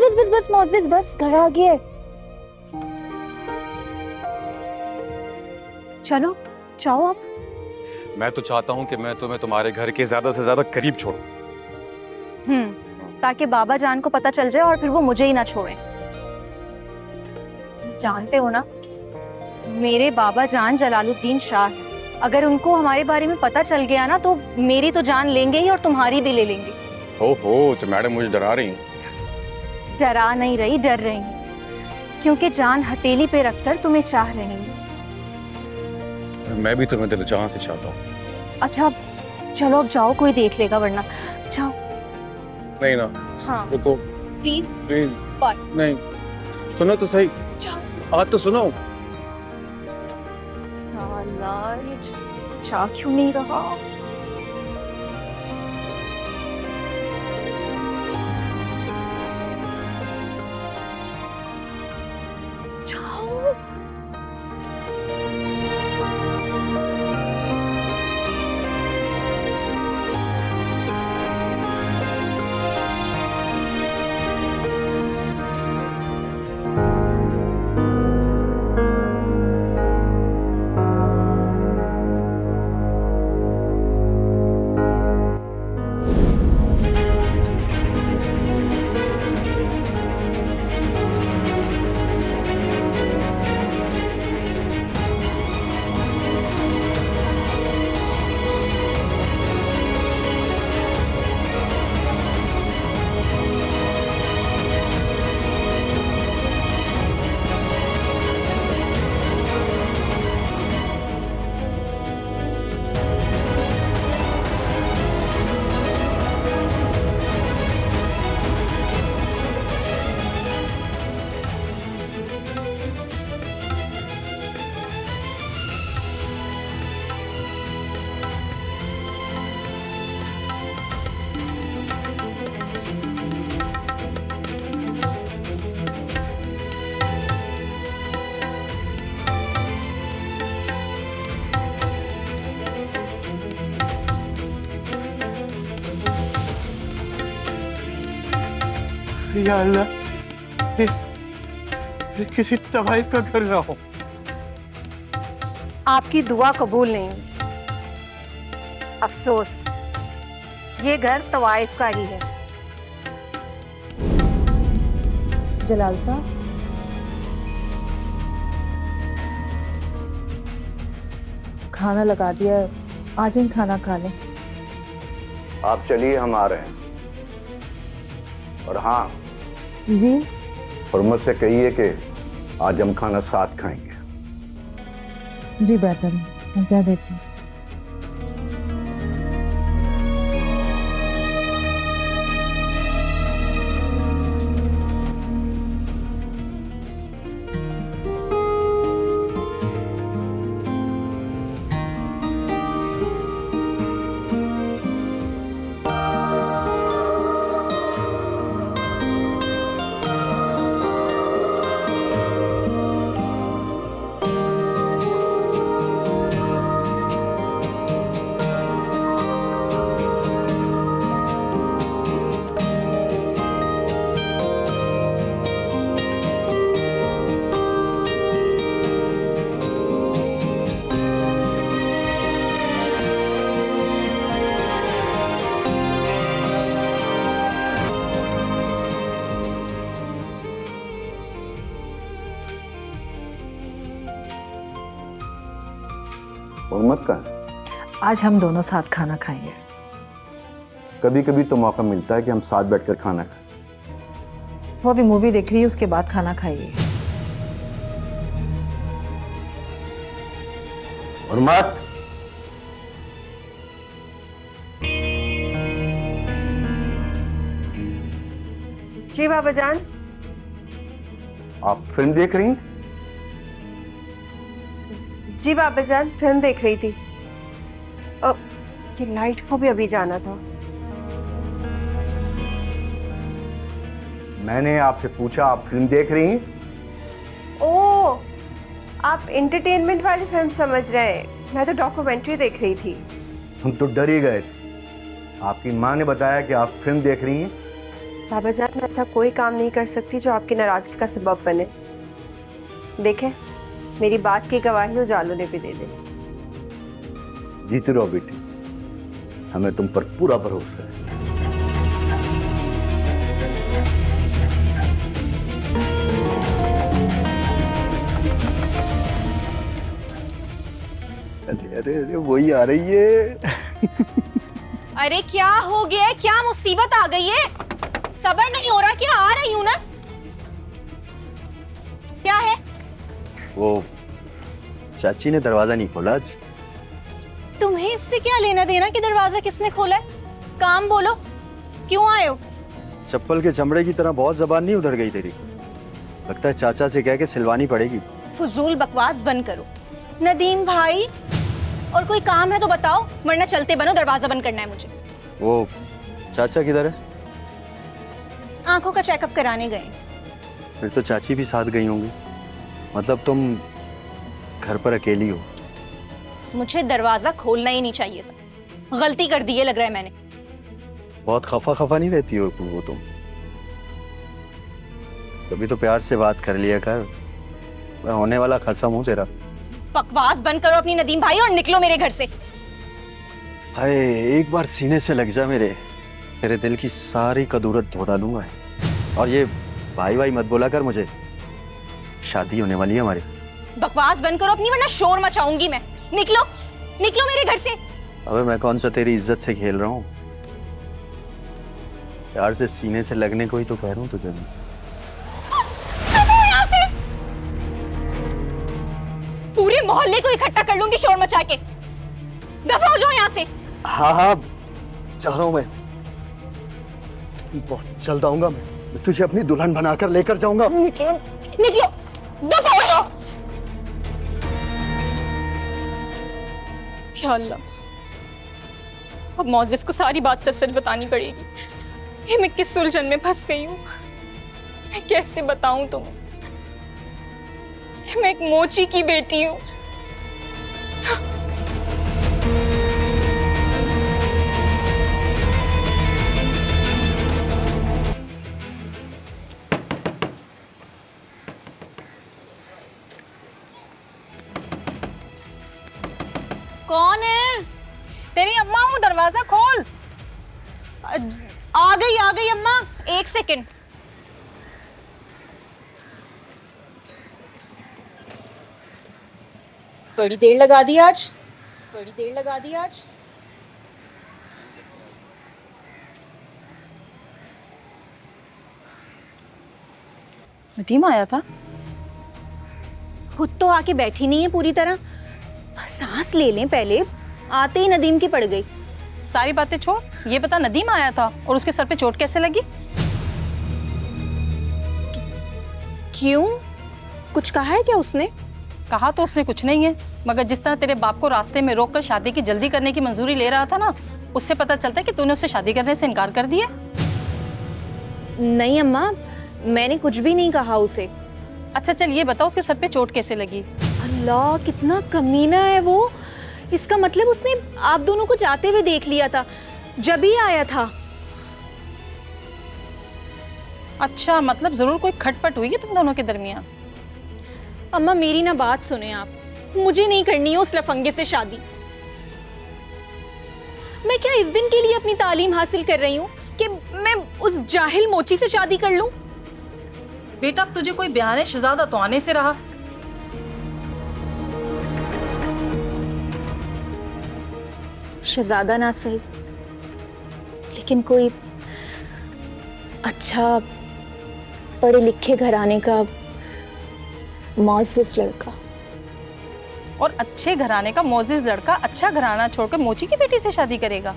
बस बस बस मोजेस बस, घर आ गए। चलो जाओ आप। मैं तो चाहता हूँ कि मैं तुम्हें तुम्हारे घर के ज्यादा से ज्यादा करीब छोड़ूं। ताकि बाबा जान को पता चल जाए और फिर वो मुझे ही ना छोड़े। जानते हो ना, मेरे बाबा जान जलालुद्दीन शाह हैं। अगर उनको हमारे बारे में पता चल गया ना तो मेरी तो जान लेंगे ही और तुम्हारी भी ले लेंगे। हो तो मैडम मुझे डरा रही हैं। डरा नहीं रही, डर रही हूँ, क्योंकि जान हथेली पे रखकर तुम्हें चाह रही हूँ। मैं भी तुम्हें दिल जहां से चाहता हूँ। अच्छा चलो अब जाओ, कोई देख लेगा वरना। जाओ। नहीं ना। हाँ रुको प्लीज। प्लीज। पर नहीं, सुनो तो सही। जाओ। आज तो सुनो। चाह क्यों नहीं रहा? जाओ। या अल्लाह, ये किसी तवाइफ का कर रहा हूँ। आपकी दुआ कबूल नहीं हुई। अफसोस, ये घर तवाइफ का ही है। जलाल साहब, खाना लगा दिया, आ जाएं खाना खा लें। आप चलिए, हम आ रहे हैं। और हाँ जी। हुर्मत से कहिए कि आज हम खाना साथ खाएंगे। जी बेहतर है, मैं क्या देती हूँ। हुर्मत का आज हम दोनों साथ खाना खाएंगे। कभी कभी तो मौका मिलता है कि हम साथ बैठकर खाना खाएं। वो अभी मूवी देख रही है, उसके बाद खाना खाइए। हुर्मत, जी बाबा जान। आप फिल्म देख रही हैं? जी बाबा जान, फिल्म देख रही थी। ये लाइट को भी अभी जाना था। मैंने आपसे पूछा, आप फिल्म देख रही हैं? ओह, आप एंटरटेनमेंट वाली फिल्म समझ रहे हैं। मैं तो डॉक्यूमेंट्री देख रही थी। हम तो डर ही गए थे। आपकी माँ ने बताया कि आप फिल्म देख रही हैं, बाबा जान, मैं ऐसा कोई काम नहीं कर सकती जो आपकी नाराजगी का सबब बने। देखें, मेरी बात की गवाही उजालों ने भी दे दी। जीते रहो बेटी, हमें तुम पर पूरा भरोसा है। अरे अरे अरे, वही आ रही है। अरे क्या हो गया है? क्या मुसीबत आ गई है? सबर नहीं हो रहा? क्या आ रही हूं ना। क्या है? वो चाची ने दरवाजा नहीं खोला आज। तुम्हें इससे क्या लेना देना कि दरवाजा किसने खोला है? काम बोलो, क्यों आए हो? चप्पल के चमड़े की तरह बहुत जबान नहीं उधड़ गई तेरी? लगता है चाचा से कह के सिलवानी पड़ेगी। फजूल बकवास बंद करो। नदीम भाई, और कोई काम है तो बताओ, वरना चलते बनो, दरवाजा बंद करना है मुझे। वो चाचा किधर है? आंखों का चेकअप कराने गए। फिर तो चाची भी साथ गई होंगी। मतलब तुम घर पर अकेली हो। मुझे दरवाजा खोलना ही नहीं चाहिए था। गलती कर दी है लग रहा है मैंने। बहुत खफा खफा नहीं रहती हो वो तुम? कभी तो प्यार से बात कर लिया कर। मैं होने वाला खसम हूँ तेरा। बकवास बंद करो अपनी नदीम भाई, और निकलो मेरे घर से। हाय, एक बार सीने से लग जा मेरे, तेरे दिल की सारी कदूरत धो डालूंगा। और ये भाई भाई मत बोला कर मुझे, शादी होने वाली है हमारी। बकवास बंद करो अपनी, वरना शोर मचाऊंगी मैं। निकलो, निकलो मेरे घर से। अबे मैं कौन सा तेरी इज्जत से खेल रहा हूँ? प्यार से सीने से लगने को ही तो कह रहा हूँ तुझे। यहाँ से पूरे मोहल्ले को इकट्ठा कर लूंगी शोर मचा के। दफा हो जाओ यहाँ से। हाँ हाँ, जा रहा हूँ मैं। बहुत जल्द आऊंगा मैं तुझे अपनी दुल्हन बनाकर लेकर जाऊंगा। निकलो, निकलो, दफा हो जाओ। या अल्लाह, अब मोजिस को सारी बात सच सच बतानी पड़ेगी। ये मैं किस उलझन में फंस गई हूँ? मैं कैसे बताऊं तुम्हें कि मैं एक मोची की बेटी हूँ। कौन है? तेरी अम्मा हूँ, दरवाजा खोल। आ गई अम्मा, एक सेकंड। बड़ी देर लगा दी आज, बड़ी देर लगा दी आज। नदीम आया था? खुद तो आके बैठी नहीं है पूरी तरह। सांस ले लें पहले। आते ही नदीम की पड़ गई। सारी बातें छोड़, ये बता नदीम आया था और उसके सर पे चोट कैसे लगी? क्यों, कुछ कहा है क्या उसने? कहा तो उसने कुछ नहीं है, मगर जिस तरह तेरे बाप को रास्ते में रोककर शादी की जल्दी करने की मंजूरी ले रहा था ना, उससे पता चलता है कि तूने उससे शादी करने से इनकार कर दिया। नहीं अम्मा, मैंने कुछ भी नहीं कहा उसे। अच्छा चल ये बता, उसके सर पे चोट कैसे लगी? अल्लाह, कितना कमीना है वो। इसका मतलब उसने आप दोनों को जाते हुए देख लिया था, जब ही आया था। अच्छा, मतलब जरूर कोई खटपट हुई है तुम दोनों के दरमियान। अम्मा मेरी ना बात सुने आप, मुझे नहीं करनी है उस लफंगे से शादी। मैं क्या इस दिन के लिए अपनी तालीम हासिल कर रही हूँ कि मैं उस जाहिल मोची से शादी कर लूं? बेटा अब तुझे कोई बयान शहजादा तो आने से रहा। शहजादा ना सही, लेकिन कोई अच्छा पढ़े लिखे घराने का मुअज़्ज़िज़ लड़का। और अच्छे घराने का मुअज़्ज़िज़ लड़का अच्छा घराना छोड़कर मोची की बेटी से शादी करेगा?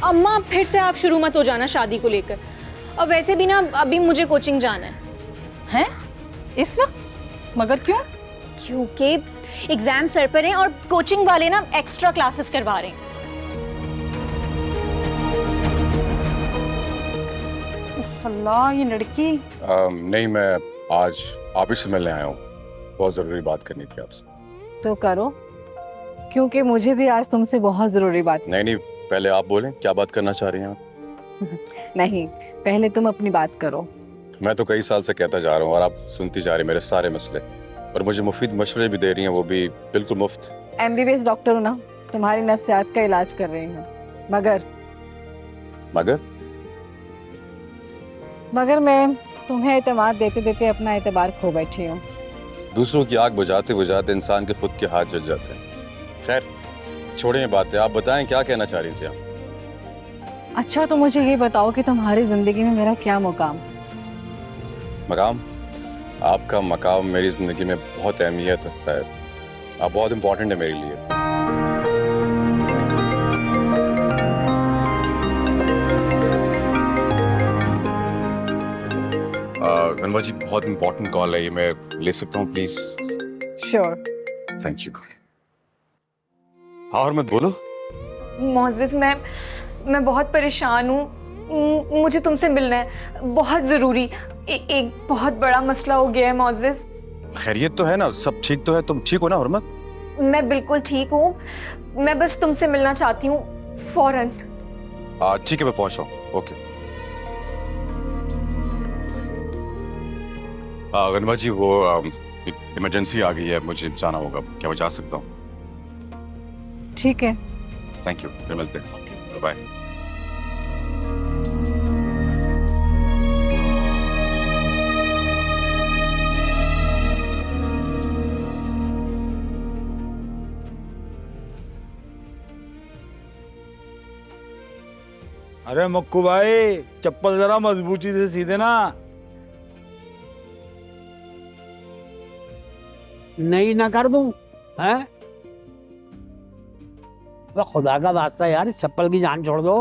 अम्मा फिर से आप शुरू मत हो जाना शादी को लेकर। और वैसे भी ना अभी मुझे कोचिंग जाना है। हैं? इस वक्त? मगर क्यों? क्योंकि एग्जाम सर पर हैं और कोचिंग वाले ना एक्स्ट्रा क्लासेस करवा रहे हैं। अल्लाह, ये लड़की। नहीं, मैं आज ऑफिस से मिलने आया हूँ। बहुत ज़रूरी बात करनी थी आपसे। तो करो। क्योंकि मुझे भी आज तुमसे बहुत ज़रूरी बात। नहीं नहीं, पहले आप बोलें, क्या बात करना चाह रही हैं आप? नहीं, पहले तुम अपनी बात करो। मैं तो कई साल से कहता जा रहा हूँ और आप सुनती जा रही मेरे सारे मसले, और मुझे मुफीद मशवरे भी दे रही हैं, वो भी बिल्कुल मुफ्त। MBBS डॉक्टर हूँ ना, तुम्हारी नफ्सियात का इलाज कर रही हूँ। मगर मैं तुम्हें एतमाद देते देते अपना एतबार खो बैठी हूँ। दूसरों की आग बुझाते बुझाते इंसान के खुद के हाथ जल जाते हैं। खैर छोड़ें ये बातें, आप बताएं क्या कहना चाह रही थी आप? अच्छा, तो मुझे ये बताओ कि तुम्हारी जिंदगी में मेरा क्या मुकाम? मकाम? आपका मकाम मेरी जिंदगी में बहुत अहमियत रखता है, आप बहुत इम्पोर्टेंट है मेरे लिए। गनवा जी, बहुत इम्पोर्टेंट कॉल है ये, मैं ले सकता हूँ प्लीज? श्योर। Thank you. और मत बोलो। मोअज़्ज़िज़, मैं बहुत परेशान हूँ, मुझे तुमसे मिलना है, बहुत ज़रूरी। एक बहुत बड़ा मसला हो गया है मोअज़्ज़िज़। खैरियत तो है ना, सब ठीक तो है? तुम ठीक हो ना हुर्मत? मैं बिल्कुल ठीक हूँ, मैं बस तुमसे मिलना चाहती हूँ फौरन। ठीक है, मैं पहुंच रहा हूँ। ओके। गनवा जी, वो इमरजेंसी आ गई है, मुझे जाना होगा, क्या मैं जा सकता हूँ? ठीक है। थैंक यू, फिर मिलते हैं, बाय। अरे मक्कू भाई, चप्पल जरा मजबूती से सीधे ना। नहीं ना कर दूं? हैं? वो खुदा का वास्ता यार, इस चप्पल की जान छोड़ दो।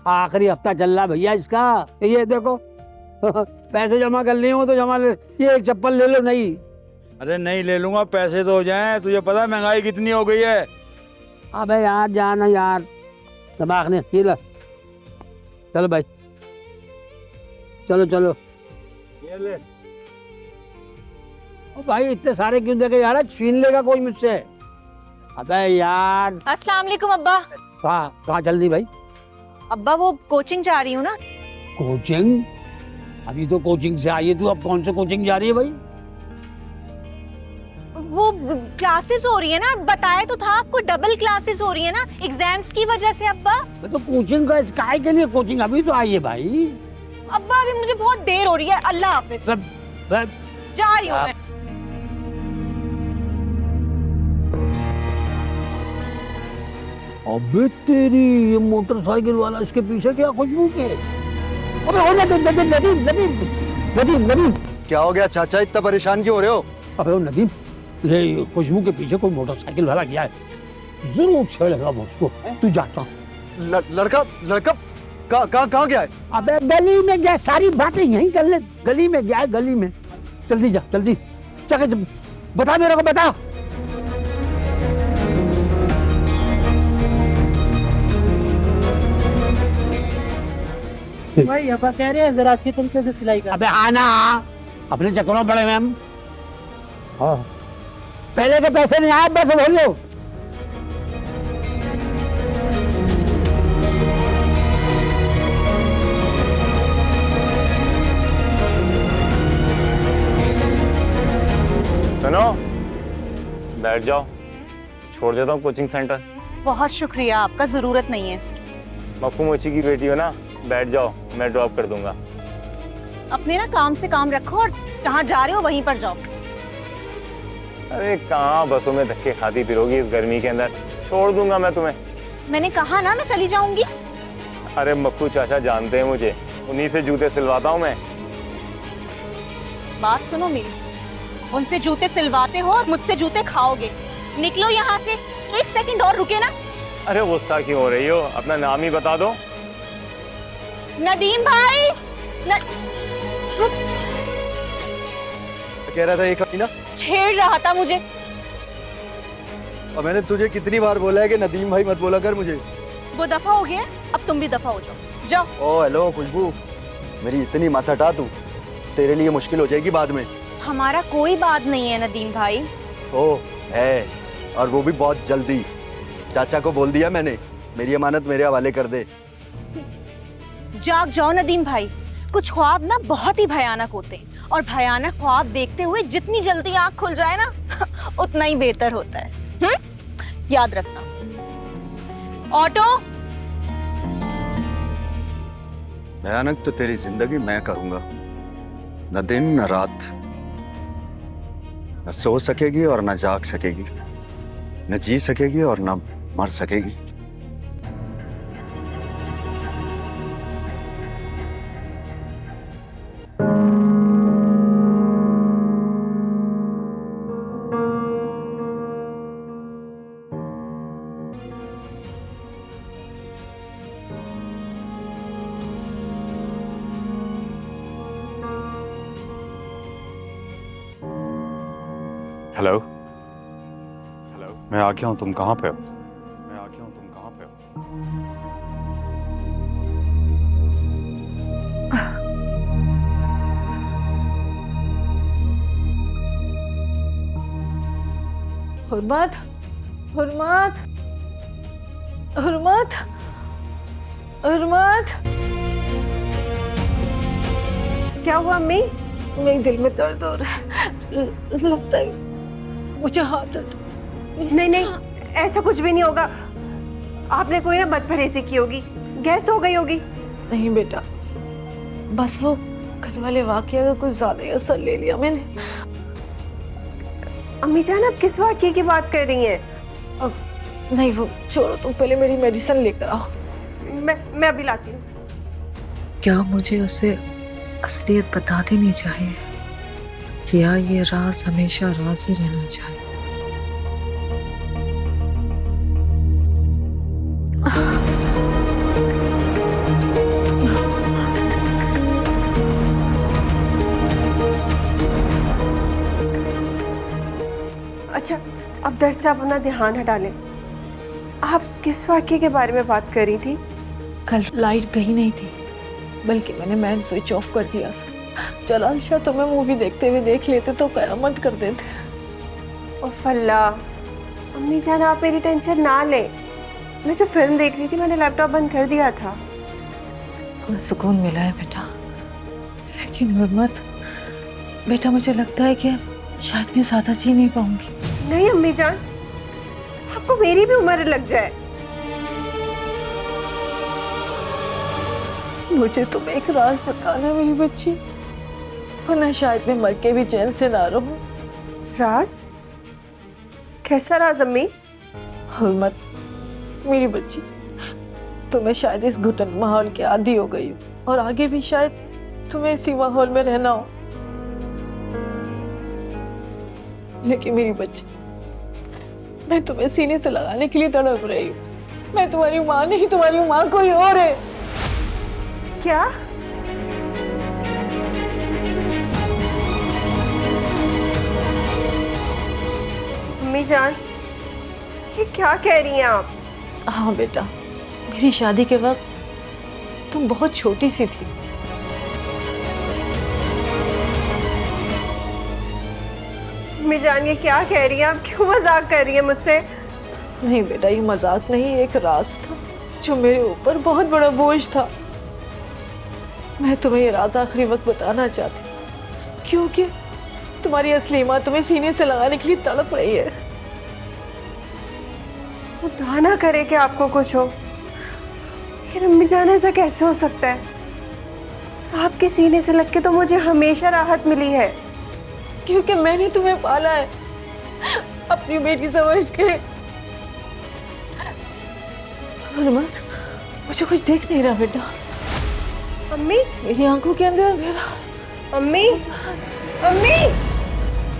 आखिरी हफ्ता चल रहा भैया इसका, ये देखो पैसे जमा कर लिए हो तो जमा ले, ये एक चप्पल ले लो। नहीं। अरे नहीं ले लूंगा, पैसे तो हो जाएं। तुझे पता है महंगाई कितनी हो गई है? अबे यार जाना यार, दिमाग ने। ये लो, चलो भाई, चलो चलो। ये ले। ओ भाई, इतने सारे क्यों देखे यार? छीन लेगा कोई मुझसे। अबे यार। अस्सलाम वालेकुम अब्बा। कहाँ चल दी भाई? अब्बा, वो कोचिंग जा रही हूँ ना। कोचिंग? अभी तो कोचिंग से आई है तू, अब कौन से कोचिंग जा रही है भाई? वो क्लासेस हो रही है ना, बताया तो था आपको, डबल क्लासेस हो रही है ना एग्जाम्स की वजह से अब्बा। तो कोचिंग का काय के लिए कोचिंग अभी तो आई है भाई। अब्बा, अभी मुझे बहुत देर हो रही है, अल्लाह हाफिज। सब जा रही हूँ मैं। अबे तेरी, ये मोटरसाइकिल वाला इसके पीछे क्या खुशबू के? अबे हो नदीम, नदीम, नदीम, नदीम, नदीम, नदीम। क्या हो गया चाचा, इतना परेशान क्यों हो रहे हो? अबे ओ नदीम, ये खुशबू के पीछे कोई मोटरसाइकिल वाला गया है, जरूर छेड़ेगा वो उसको। तू जाता। लड़का लड़का कहाँ गया है? अबे गली में गया, सारी बातें यहीं कर ले। गली में गया है, गली में। जल्दी जा, जल्दी जाके बता मेरे को, बता। भाई यहाँ कह रहे हैं जरा अच्छी तरीके से सिलाई कर। अबे आना, अपने चक्करों में पड़े हुए हम। हाँ, पहले के पैसे नहीं आए, बस बोल लो। सुनो, बैठ जाओ, छोड़ देता हूँ कोचिंग सेंटर। बहुत शुक्रिया आपका, जरूरत नहीं है इसकी। मक्कू मोची की बेटी हो ना, बैठ जाओ, मैं ड्रॉप कर दूंगा। अपने ना काम से काम रखो और जहाँ जा रहे हो वहीं पर जाओ। अरे कहाँ बसों में धक्के खाती फिरोगी इस गर्मी के अंदर, छोड़ दूंगा मैं तुम्हें। मैंने कहा ना मैं चली जाऊंगी। अरे मक्कू चाचा जानते हैं मुझे, उन्हीं से जूते सिलवाता हूँ मैं। बात सुनो मेरी, उनसे जूते सिलवाते हो और मुझसे जूते खाओगे। निकलो यहाँ से, एक सेकंड और रुके ना। अरे गुस्सा क्यों हो रही हो, अपना नाम ही बता दो। नदीम भाई। रुक। कह रहा था एक ना, छेड़ रहा था मुझे। और मैंने तुझे कितनी बार बोला है कि नदीम भाई मत बोला कर मुझे। वो दफा हो गया, अब तुम भी दफा हो जाओ। जाओ। ओ हेलो खुशबू, मेरी इतनी मत हटा तू, तेरे लिए मुश्किल हो जाएगी बाद में। हमारा कोई बात नहीं है नदीम भाई। ओ है, और वो भी बहुत जल्दी। चाचा को बोल दिया मैंने, मेरी अमानत मेरे हवाले कर दे। जाग जाओ नदीम भाई, कुछ ख्वाब ना बहुत ही भयानक होते हैं और भयानक ख्वाब देखते हुए जितनी जल्दी आंख खुल जाए ना उतना ही बेहतर होता है। याद रखना। ऑटो। भयानक तो तेरी जिंदगी मैं करूंगा, न दिन न रात। न सो सकेगी और न जाग सकेगी, न जी सकेगी और न मर सकेगी। हेलो हेलो, मैं आ गया हूँ, तुम कहाँ पे हो? मैं आ गया हूँ, तुम कहाँ पे हो? हुर्मत, हुर्मत, हुर्मत, हुर्मत। क्या हुआ अम्मी? मेरे दिल में दर्द हो रहा है, लगता है मुझे हाथ नहीं नहीं, ऐसा कुछ भी नहीं होगा। आपने कोई ना बदपरहेजी की होगी, गैस हो गई होगी। नहीं बेटा, बस वो कल वाले वाकये का कुछ ज्यादा ही असर ले लिया मैंने। अम्मी जान, आप किस वाकये की बात कर रही हैं? अब नहीं, वो छोड़ो, तुम पहले मेरी मेडिसिन लेकर आओ। मैं अभी लाती हूँ। क्या मुझे उसे असलियत बता देनी चाहिए या ये राज हमेशा राज ही रहना चाहिए? अच्छा, अब दर्द से आप अपना ध्यान हटा लें। आप किस वाकये के बारे में बात कर रही थी? कल लाइट गई नहीं थी, बल्कि मैंने मैन स्विच ऑफ कर दिया था। जलाल शाह तुम्हें मूवी देखते हुए देख लेते तो कयामत कर देते। उफ अल्लाह, अम्मी जान आप मेरी टेंशन ना लें। मैं जो फिल्म देख रही थी, मैंने लैपटॉप बंद कर दिया था। थोड़ा सुकून मिला है बेटा, लेकिन हुर्मत बेटा, मुझे लगता है कि शायद मैं ज्यादा जी नहीं पाऊंगी। नहीं अम्मी जान, आपको मेरी भी उम्र लग जाए। मुझे तुम एक राज बताना मेरी बच्ची, वरना शायद मैं मर के भी चैन से ना रहूं। राज? कैसा राज अम्मी? हुर्मत मेरी बच्ची, तुम्हें शायद इस घुटन माहौल के आदी हो गई हो और आगे भी शायद तुम्हें इसी माहौल में रहना हो। लेकिन मेरी बच्ची, मैं तुम्हें सीने से लगाने के लिए तड़प रही हूँ। मैं तुम्हारी माँ नहीं, तुम्हारी माँ कोई और है। क्या? अम्मी जान, ये क्या कह रही हैं आप? हाँ बेटा, मेरी शादी के वक्त तुम बहुत छोटी सी थी। अम्मी जान, ये क्या कह रही हैं आप? क्यों मजाक कर रही हैं मुझसे? नहीं बेटा, ये मजाक नहीं, एक राज था जो मेरे ऊपर बहुत बड़ा बोझ था। मैं तुम्हें ये राज आखिरी वक्त बताना चाहती, क्योंकि तुम्हारी असली माँ तुम्हें सीने से लगाने के लिए तड़प रही है। खुदा ना करे कि आपको कुछ हो, लेकिन अम्मी जान ऐसा कैसे हो सकता है? आपके सीने से लग के तो मुझे हमेशा राहत मिली है। क्योंकि मैंने तुम्हें पाला है अपनी बेटी समझ के। हुर्मत, मुझे कुछ देख नहीं रहा बेटा। अम्मी, मेरी आंखों के अंदर अंधेरा। अम्मी, अम्मी,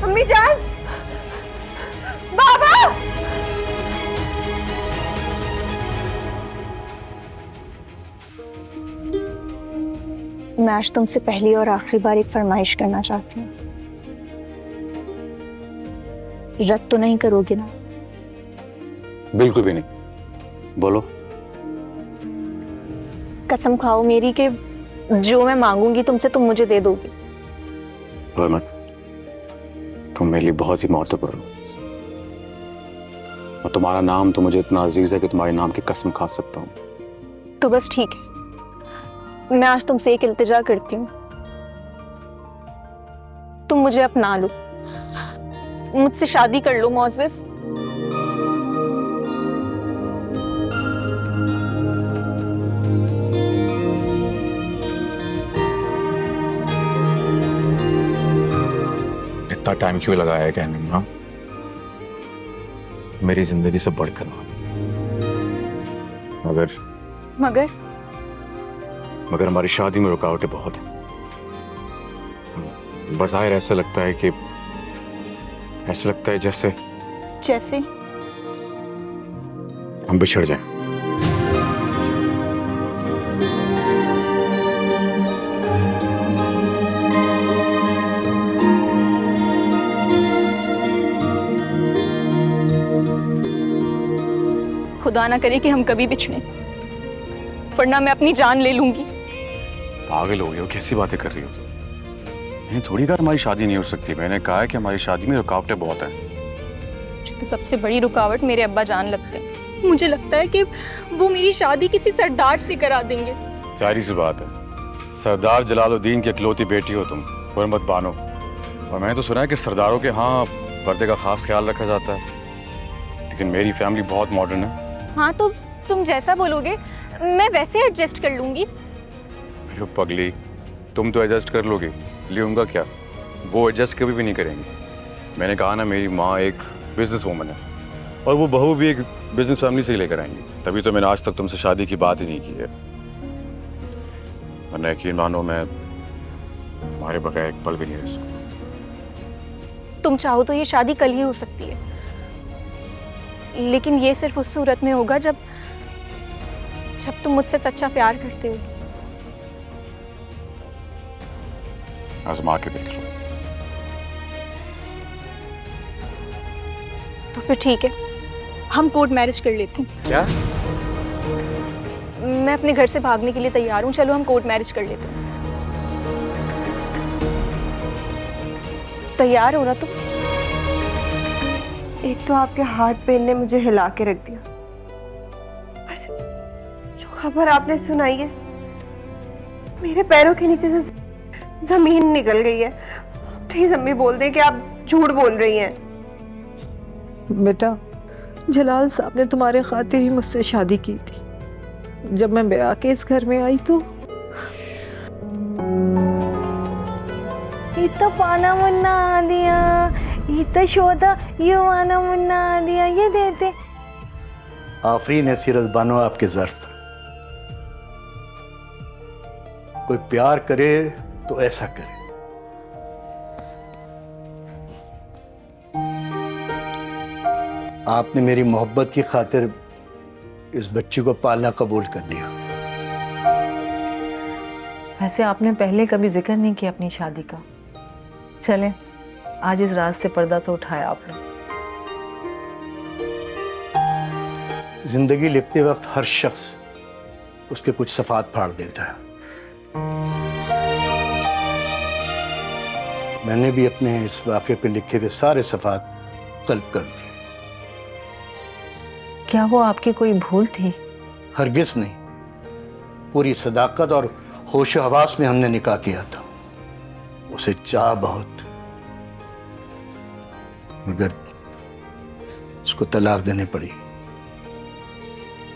अम्मी जान, बाबा। मैं आज तुमसे पहली और आखिरी बार एक फरमाइश करना चाहती हूँ। रद्द तो नहीं करोगे ना? बिल्कुल भी नहीं, बोलो। कसम खाओ मेरी कि जो मैं मांगूंगी तुमसे तुम मुझे दे दोगे। हुर्मत, तुम मेरे लिए बहुत ही महत्वपूर्ण हो। और तुम्हारा नाम तो मुझे इतना अजीज है कि तुम्हारे नाम की कसम खा सकता हूँ। तो बस ठीक है, मैं आज तुमसे एक इल्तिजा करती हूँ, तुम मुझे अपना लो, मुझसे शादी कर लो मोअज़्ज़िज़। इतना टाइम क्यों लगाया है कहने में? हाँ, मेरी जिंदगी से बढ़कर मगर हमारी शादी में रुकावटें बहुत हैं। बज़ाहिर ऐसा लगता है जैसे हम बिछड़ जाएं। खुदा ना करे कि हम कभी बिछड़े, वरना मैं अपनी जान ले लूंगी। पागल हो गए हो, कैसी बातें कर रही हो तुम? मैंने थोड़ी कहा हमारी शादी नहीं हो सकती, मैंने कहा है कि हमारी शादी में रुकावटें बहुत हैं। तो सबसे बड़ी रुकावट मेरे अब्बा जान लगते हैं। मुझे लगता है कि वो मेरी शादी किसी सरदार से करा देंगे। जाहिर सी बात है, सरदार जलालुद्दीन की इकलौती बेटी हो तुम, हुर्मत बानो। और मैंने तो सुना है कि सरदारों के यहाँ पर्दे का खास ख्याल रखा जाता है, लेकिन मेरी फैमिली बहुत मॉडर्न है। हाँ तो तुम जैसा बोलोगे मैं वैसे एडजस्ट कर लूंगी। अरे पगली, तुम तो एडजस्ट कर लोगी, लूंगा क्या? वो एडजस्ट कभी भी नहीं करेंगे। मैंने कहा ना, मेरी माँ एक बिजनेस वूमन है और वो बहू भी एक बिजनेस फैमिली से ही लेकर आएंगी, तभी तो मैंने आज तक तुमसे शादी की बात ही नहीं की है। वरना यकीन मानो मैं तुम्हारे बगैर एक पल भी नहीं रह सकता। तुम चाहो तो ये शादी कल ही हो सकती है, लेकिन ये सिर्फ उस सूरत में होगा जब तुम मुझसे सच्चा प्यार करते हो। आजमा के देख लो। तो फिर ठीक है, हम कोर्ट मैरिज कर लेते हैं। क्या? मैं अपने घर से भागने के लिए तैयार हूँ, चलो हम कोर्ट मैरिज कर लेते हैं। तैयार हो ना तुम? एक तो आपके हाथ पैर ने मुझे हिला के रख दिया, बस जो खबर आपने सुनाई है मेरे पैरों के नीचे से जमीन निकल गई है। प्लीज अम्मी बोल दें कि आप झूठ बोल रही हैं। बेटा, जलाल साहब ने तुम्हारे खातिर ही मुझसे शादी की थी। जब मैं ब्याह के इस घर में आई तो इतना पाना मुन्ना आ दिया, इतना शोधा ये माना मुन्ना आ दिया, ये देते। आफरीन है सीरत बानो आपके ज़र्फ पर। कोई प्यार करे तो ऐसा करे। आपने मेरी मोहब्बत की खातिर इस बच्ची को पालना कबूल कर लिया। वैसे आपने पहले कभी जिक्र नहीं किया अपनी शादी का। चले, आज इस राज से पर्दा तो उठाया आपने। जिंदगी लिखते वक्त हर शख्स उसके कुछ सफात फाड़ देता है। मैंने भी अपने इस वाक़े पे लिखे हुए सारे सफात कल्ब कर दिए। क्या वो आपकी कोई भूल थी? हरगिज़ नहीं, पूरी सदाकत और होश हवास में हमने निकाह किया था। उसे चाह बहुत, मगर उसको तलाक देनी पड़ी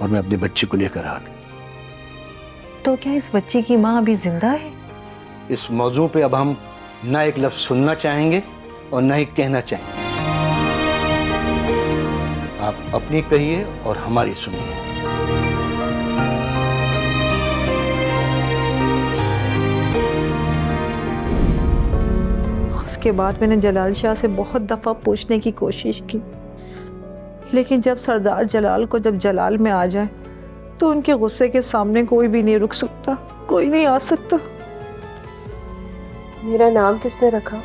और मैं अपनी बच्ची को लेकर आ गई। तो क्या इस बच्ची की माँ अभी जिंदा है? इस मौजू पे अब हम ना एक लफ्ज सुनना चाहेंगे और ना ही कहना चाहेंगे। आप अपनी कहिए और हमारी सुनिए। उसके बाद मैंने जलाल शाह से बहुत दफ़ा पूछने की कोशिश की, लेकिन जब सरदार जलाल को जब जलाल में आ जाए तो उनके गुस्से के सामने कोई भी नहीं रुक सकता, कोई नहीं आ सकता। मेरा नाम किसने रखा?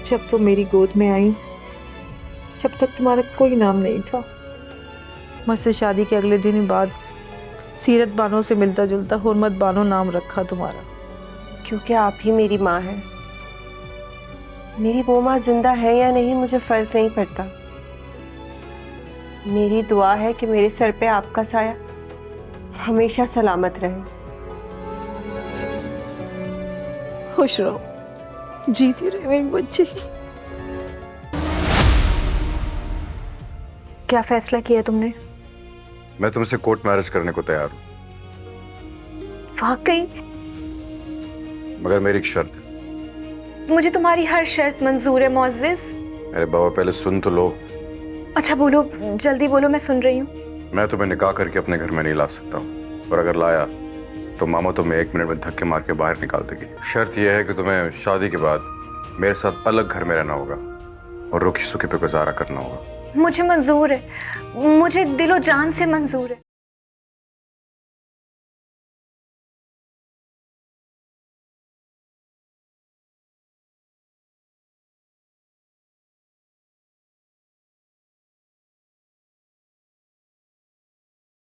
जब तुम मेरी गोद में आई, जब तक तुम्हारा कोई नाम नहीं था। मुझसे शादी के अगले दिन बाद सीरत बानो से मिलता जुलता हुर्मत बानो नाम रखा तुम्हारा। क्योंकि आप ही मेरी माँ हैं। मेरी वो माँ जिंदा है या नहीं मुझे फर्क नहीं पड़ता, मेरी दुआ है कि मेरे सर पे आपका साया हमेशा सलामत रहे। खुश रहो, जीती रहे मेरी बच्ची। क्या फैसला किया तुमने? मैं तुमसे कोर्ट मैरिज करने को तैयार हूँ, वाकई? मगर मेरी एक शर्त है। मुझे तुम्हारी हर शर्त मंजूर है मोअज़्ज़िज़। अरे बाबा पहले सुन तो लो। अच्छा बोलो, जल्दी बोलो, मैं सुन रही हूँ। मैं तुम्हें निकाह करके अपने घर में नहीं ला सकता हूँ, और अगर लाया तो मामा तुम्हें 1 मिनट में धक्के मार के बाहर निकाल देगी। शर्त यह है कि तुम्हें शादी के बाद मेरे साथ अलग घर में रहना होगा और रूखी सूखी पे गुजारा करना होगा। मुझे मंजूर है, मुझे दिलो जान से मंजूर है।